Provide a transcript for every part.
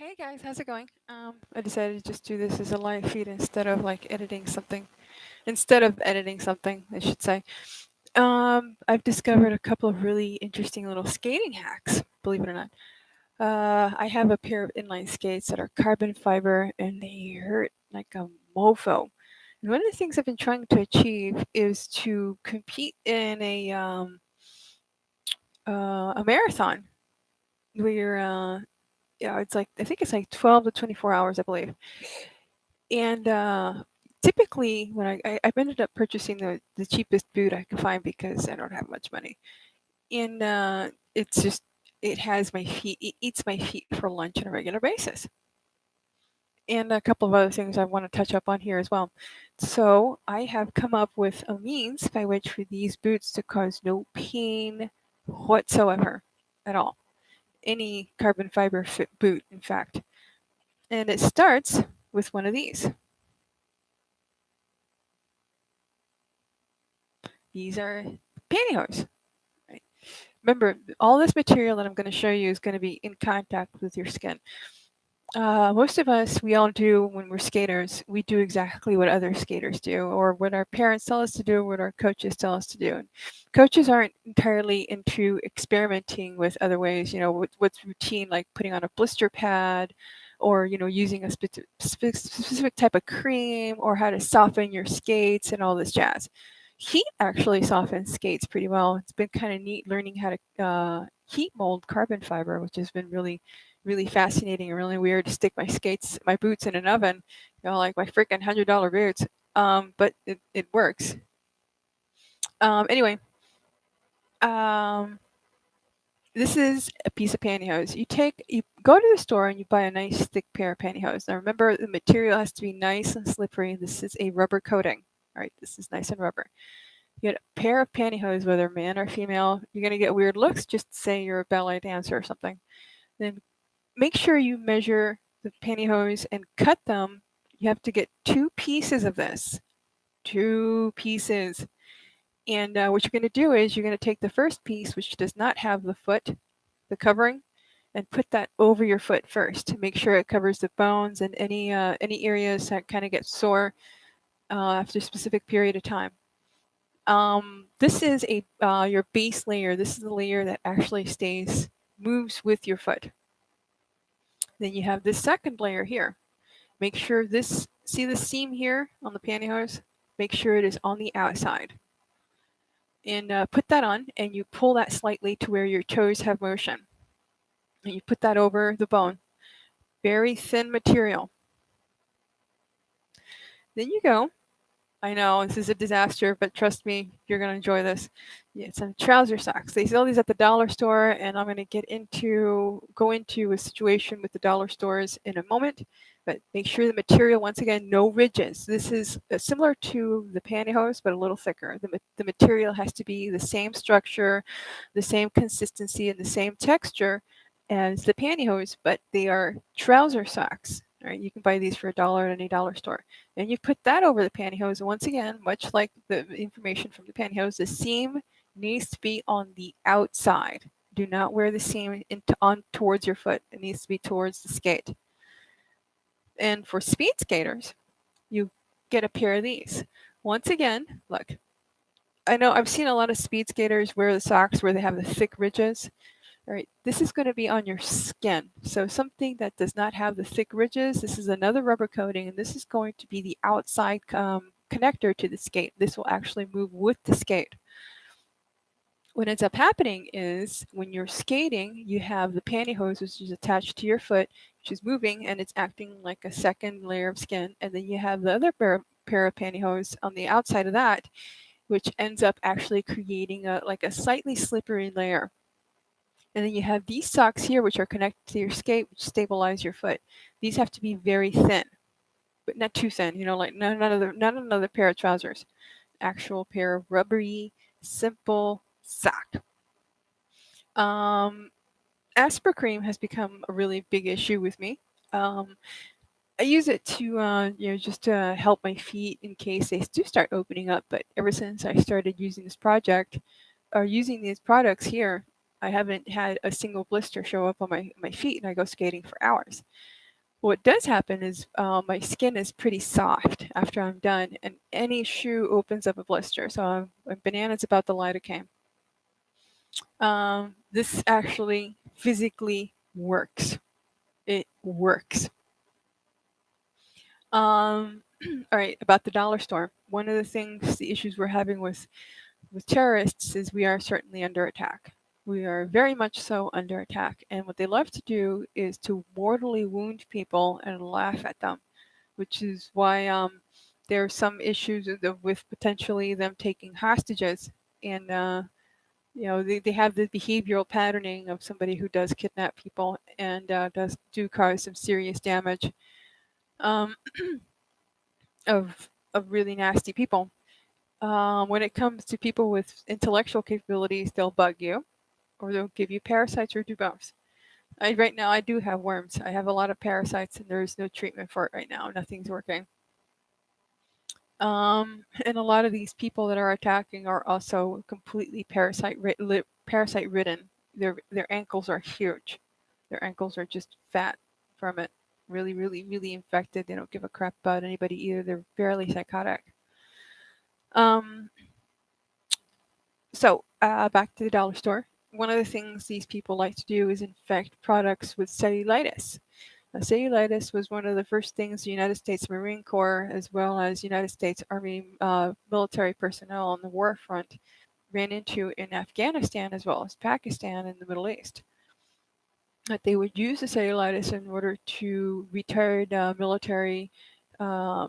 Hey guys, how's it going? I decided to just do this as a live feed instead of like editing something. Instead of editing something, I should say. I've discovered a couple of really interesting little skating hacks, believe it or not. I have a pair of inline skates that are carbon fiber and they hurt like a mofo. And one of the things I've been trying to achieve is to compete in a marathon where yeah, it's like I think it's like 12 to 24 hours, I believe. And typically, when I've ended up purchasing the cheapest boot I can find because I don't have much money, and it's just it has my feet, it eats my feet for lunch on a regular basis, and a couple of other things I want to touch up on here as well. So I have come up with a means by which for these boots to cause no pain whatsoever at all. Any carbon fiber fit boot, in fact, and it starts with one of these. These are pantyhose. Right? Remember, all this material that I'm going to show you is going to be in contact with your skin. Most of us, we all do when we're skaters, we do exactly what other skaters do, or what our parents tell us to do, what our coaches tell us to do. And coaches aren't entirely into experimenting with other ways, what's routine, like putting on a blister pad, or using a specific type of cream, or how to soften your skates and all this jazz. Heat actually softens skates pretty well. It's been kind of neat learning how to heat mold carbon fiber, which has been really fascinating and really weird to stick my boots in an oven, like my freaking $100 boots. But it works. Anyway, um, this is a piece of pantyhose. You go to the store and you buy a nice thick pair of pantyhose. Now remember, the material has to be nice and slippery. This is a rubber coating. All right, this is nice and rubber. You get a pair of pantyhose, whether man or female. You're gonna get weird looks. Just say you're a ballet dancer or something. Then make sure you measure the pantyhose and cut them. You have to get two pieces of this, two pieces. And what you're going to do is you're going to take the first piece, which does not have the foot, the covering, and put that over your foot first to make sure it covers the bones and any areas that kind of get sore after a specific period of time. This is a your base layer. This is the layer that actually moves with your foot. Then you have this second layer here. Make sure see the seam here on the pantyhose? Make sure it is on the outside. And put that on, and you pull that slightly to where your toes have motion. And you put that over the bone. Very thin material. Then you go. I know this is a disaster, but trust me, you're going to enjoy this. Yeah, some trouser socks. They sell these at the dollar store, and I'm going to go into a situation with the dollar stores in a moment. But make sure the material, once again, no ridges. This is similar to the pantyhose, but a little thicker. The material has to be the same structure, the same consistency, and the same texture as the pantyhose, but they are trouser socks. All right, you can buy these for $1 at any dollar store. And you put that over the pantyhose. Once again, much like the information from the pantyhose, the seam needs to be on the outside. Do not wear the seam on towards your foot. It needs to be towards the skate. And for speed skaters, you get a pair of these. Once again, look, I know I've seen a lot of speed skaters wear the socks where they have the thick ridges. All right, this is going to be on your skin. So something that does not have the thick ridges, this is another rubber coating, and this is going to be the outside connector to the skate. This will actually move with the skate. What ends up happening is when you're skating, you have the pantyhose, which is attached to your foot, which is moving, and it's acting like a second layer of skin. And then you have the other pair of pantyhose on the outside of that, which ends up actually creating like a slightly slippery layer. And then you have these socks here, which are connected to your skate, which stabilize your foot. These have to be very thin, but not too thin. Like not another pair of trousers. Actual pair of rubbery, simple sock. Um, Asper has become a really big issue with me. I use it to, just to help my feet in case they do start opening up. But ever since I started using this project, or using these products here, I haven't had a single blister show up on my feet, and I go skating for hours. What does happen is my skin is pretty soft after I'm done, and any shoe opens up a blister. So I'm bananas about the lidocaine. This actually physically works. It works. All right, about the dollar store. One of the things, the issues we're having with terrorists is we are certainly under attack. We are very much so under attack, and what they love to do is to mortally wound people and laugh at them, which is why there are some issues with potentially them taking hostages, and they have the behavioral patterning of somebody who does kidnap people and does do cause some serious damage um, of really nasty people. When it comes to people with intellectual capabilities, they'll bug you, or they'll give you parasites, or do both. Right now, I do have worms. I have a lot of parasites, and there is no treatment for it right now. Nothing's working. And a lot of these people that are attacking are also completely parasite ridden. Their ankles are huge. Their ankles are just fat from it. Really, really, really infected. They don't give a crap about anybody either. They're fairly psychotic. Um, so back to the dollar store. One of the things these people like to do is infect products with cellulitis. Now, cellulitis was one of the first things the United States Marine Corps, as well as United States Army military personnel on the war front, ran into in Afghanistan as well as Pakistan and the Middle East. That they would use the cellulitis in order to retard military uh,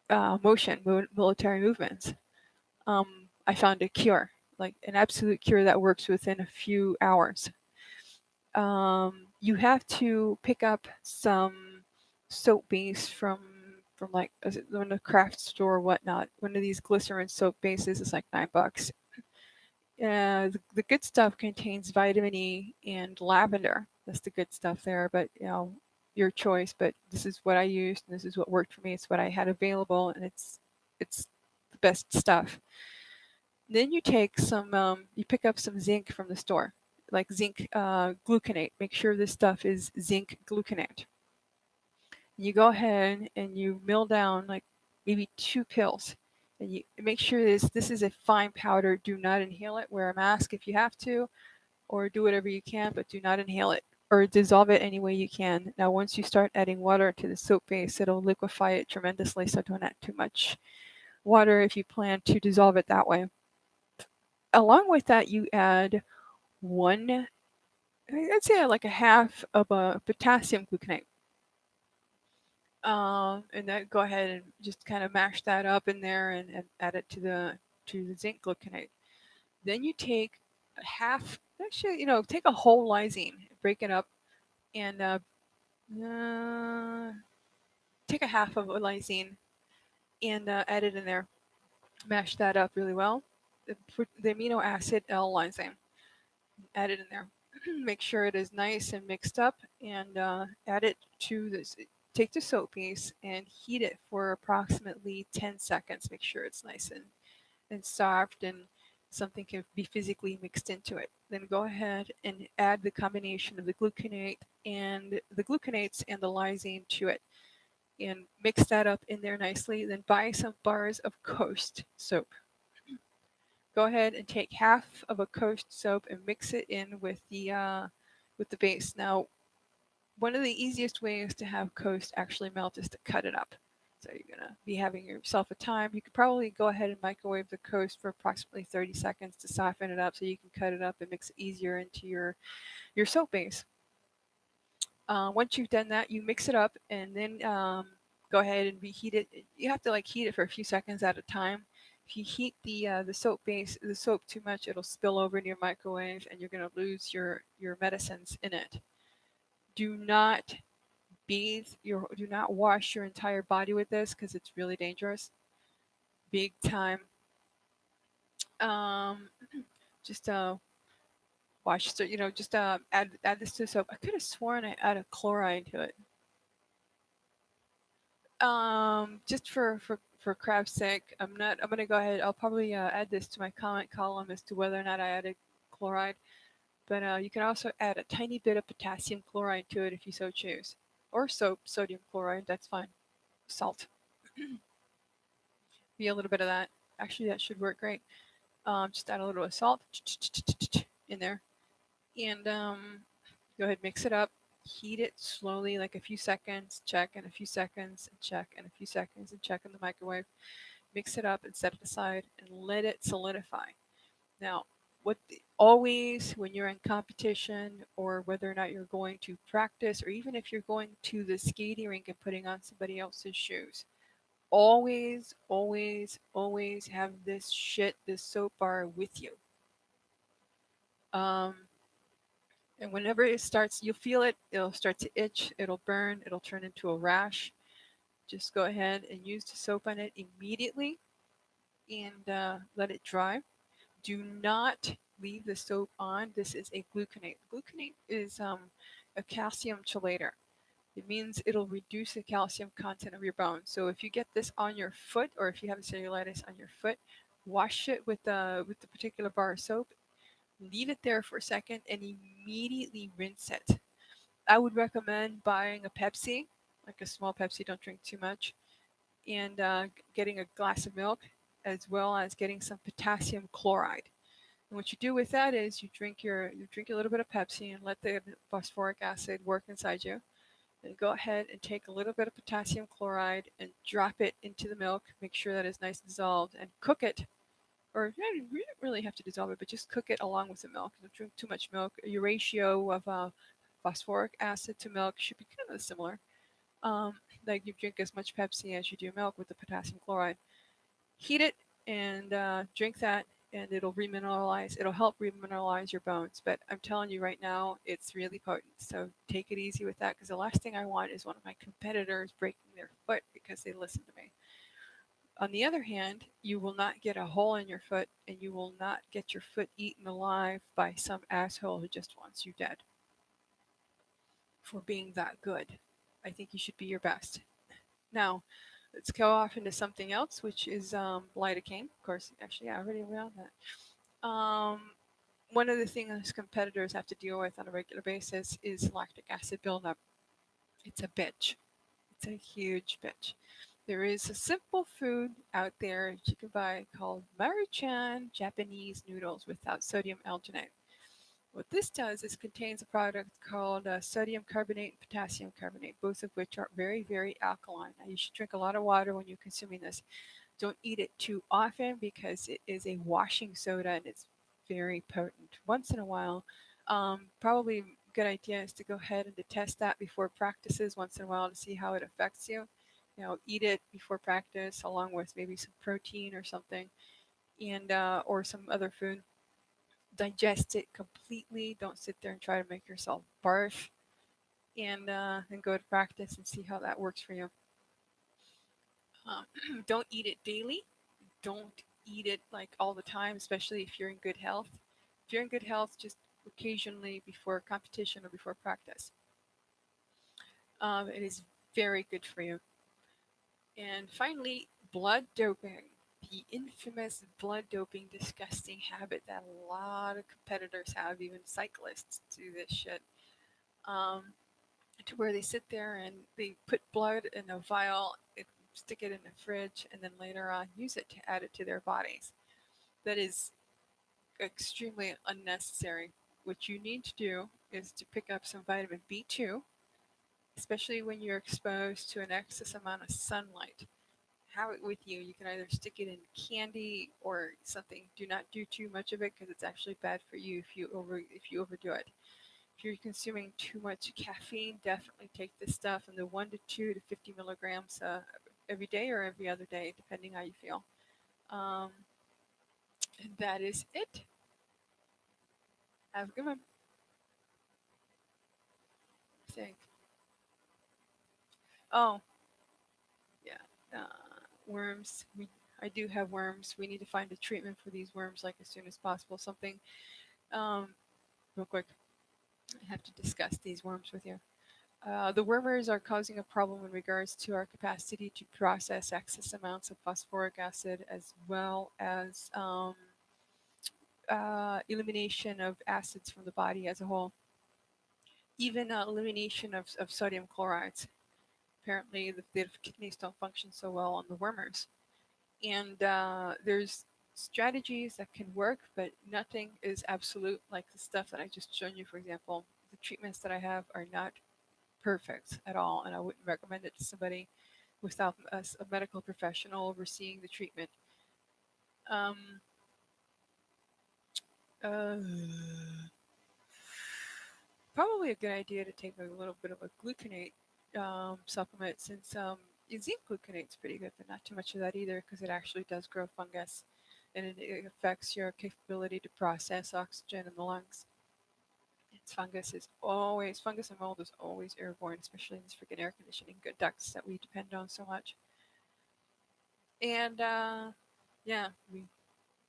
military movements. I found a cure, like an absolute cure that works within a few hours. You have to pick up some soap base from like one of the craft store or whatnot. One of these glycerin soap bases is like $9. The good stuff contains vitamin E and lavender. That's the good stuff there, but your choice. But this is what I used, and this is what worked for me. It's what I had available, and it's the best stuff. Then you pick up some zinc from the store, like zinc gluconate. Make sure this stuff is zinc gluconate. You go ahead and you mill down like maybe 2 pills, and you make sure this is a fine powder. Do not inhale it. Wear a mask if you have to, or do whatever you can, but do not inhale it or dissolve it any way you can. Now, once you start adding water to the soap base, it'll liquefy it tremendously. So don't add too much water if you plan to dissolve it that way. Along with that, you add one, I'd say like a half of a potassium gluconate. And then go ahead and just kind of mash that up in there and add it to the zinc gluconate. Then you take a half, actually, take a whole lysine, break it up, and uh, take a half of a lysine and add it in there. Mash that up really well. Put the amino acid L-lysine, add it in there. Make sure it is nice and mixed up, and add it to this. Take the soap base and heat it for approximately 10 seconds. Make sure it's nice and soft, and something can be physically mixed into it. Then go ahead and add the combination of the gluconates and the lysine to it, and mix that up in there nicely. Then buy some bars of Coast soap. Go ahead and take half of a Coast soap and mix it in with the base. Now, one of the easiest ways to have Coast actually melt is to cut it up. So you're gonna be having yourself a time. You could probably go ahead and microwave the Coast for approximately 30 seconds to soften it up, so you can cut it up and mix it easier into your soap base. Once you've done that, you mix it up, and then go ahead and reheat it. You have to like heat it for a few seconds at a time. If you heat the soap too much, it'll spill over in your microwave, and you're going to lose your medicines in it. Do not do not wash your entire body with this because it's really dangerous, big time. Um, just wash, so just add this to the soap. I could have sworn I added chloride to it. Just for crap's sake, I'm not. I'm gonna go ahead. I'll probably add this to my comment column as to whether or not I added chloride. But you can also add a tiny bit of potassium chloride to it if you so choose. or soap, sodium chloride, that's fine. Salt, be a little bit of that. Actually, that should work great. Just add a little of salt in there, and go ahead, mix it up. Heat it slowly, like a few seconds, check, and a few seconds, and check, and a few seconds, and check in the microwave. Mix it up and set it aside and let it solidify. Now, always when you're in competition or whether or not you're going to practice or even if you're going to the skating rink and putting on somebody else's shoes, always, always, always have this soap bar with you. Um, and whenever it starts, you'll feel it, it'll start to itch, it'll burn, it'll turn into a rash. Just go ahead and use the soap on it immediately and let it dry. Do not leave the soap on. This is a gluconate. Gluconate is a calcium chelator. It means it'll reduce the calcium content of your bones. So if you get this on your foot, or if you have cellulitis on your foot, wash it with the particular bar of soap. Leave it there for a second and immediately rinse it. I would recommend buying a Pepsi, like a small Pepsi. Don't drink too much, and getting a glass of milk, as well as getting some potassium chloride. And what you do with that is you drink a little bit of Pepsi and let the phosphoric acid work inside you. And go ahead and take a little bit of potassium chloride and drop it into the milk. Make sure that it's nice and dissolved and cook it. Or you don't really have to dissolve it, but just cook it along with the milk. Don't drink too much milk. Your ratio of phosphoric acid to milk should be kind of similar. Like you drink as much Pepsi as you do milk with the potassium chloride. Heat it and drink that, and it'll remineralize. It'll help remineralize your bones. But I'm telling you right now, it's really potent. So take it easy with that because the last thing I want is one of my competitors breaking their foot because they listen to me. On the other hand, you will not get a hole in your foot, and you will not get your foot eaten alive by some asshole who just wants you dead for being that good. I think you should be your best. Now, let's go off into something else, which is lidocaine. Of course, actually, I already went on that. One of the things competitors have to deal with on a regular basis is lactic acid buildup. It's a bitch. It's a huge bitch. There is a simple food out there that you can buy called Maruchan Japanese noodles without sodium alginate. What this does is contains a product called sodium carbonate and potassium carbonate, both of which are very, very alkaline. Now, you should drink a lot of water when you're consuming this. Don't eat it too often because it is a washing soda and it's very potent. Once in a while, probably a good idea is to go ahead and to test that before practices once in a while to see how it affects you. You know, eat it before practice along with maybe some protein or something, and or some other food. Digest it completely. Don't sit there and try to make yourself barf, and then go to practice and see how that works for you. Don't eat it daily. Don't eat it like all the time, especially if you're in good health. If you're in good health, just occasionally before competition or before practice. It is very good for you. And finally, blood doping. The infamous blood doping, disgusting habit that a lot of competitors have, even cyclists do this shit. Um, to where they sit there and they put blood in a vial, stick it in the fridge, and then later on use it to add it to their bodies. That is extremely unnecessary. What you need to do is to pick up some vitamin B2, especially when you're exposed to an excess amount of sunlight. Have it with you. You can either stick it in candy or something. Do not do too much of it because it's actually bad for you if you overdo it. If you're consuming too much caffeine, definitely take this stuff in the 1 to 2 to 50 milligrams every day or every other day, depending how you feel. Um, and that is it. Have a good one. I think. Oh, yeah. Worms. I do have worms. We need to find a treatment for these worms like as soon as possible. Something um, real quick. I have to discuss these worms with you. The wormers are causing a problem in regards to our capacity to process excess amounts of phosphoric acid as well as elimination of acids from the body as a whole. even elimination of sodium chlorides. Apparently, the kidneys don't function so well on the wormers. And there's strategies that can work, but nothing is absolute. Like the stuff that I just shown you, for example, the treatments that I have are not perfect at all, and I wouldn't recommend it to somebody without a medical professional overseeing the treatment. Um, uh, Probably a good idea to take a little bit of a gluconate supplement, since zinc gluconate's pretty good, but not too much of that either, because it actually does grow fungus, and it affects your capability to process oxygen in the lungs. Fungus and mold is always airborne, especially in these freaking air conditioning good ducts that we depend on so much. And yeah, we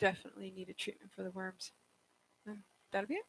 definitely need a treatment for the worms. And that'll be it.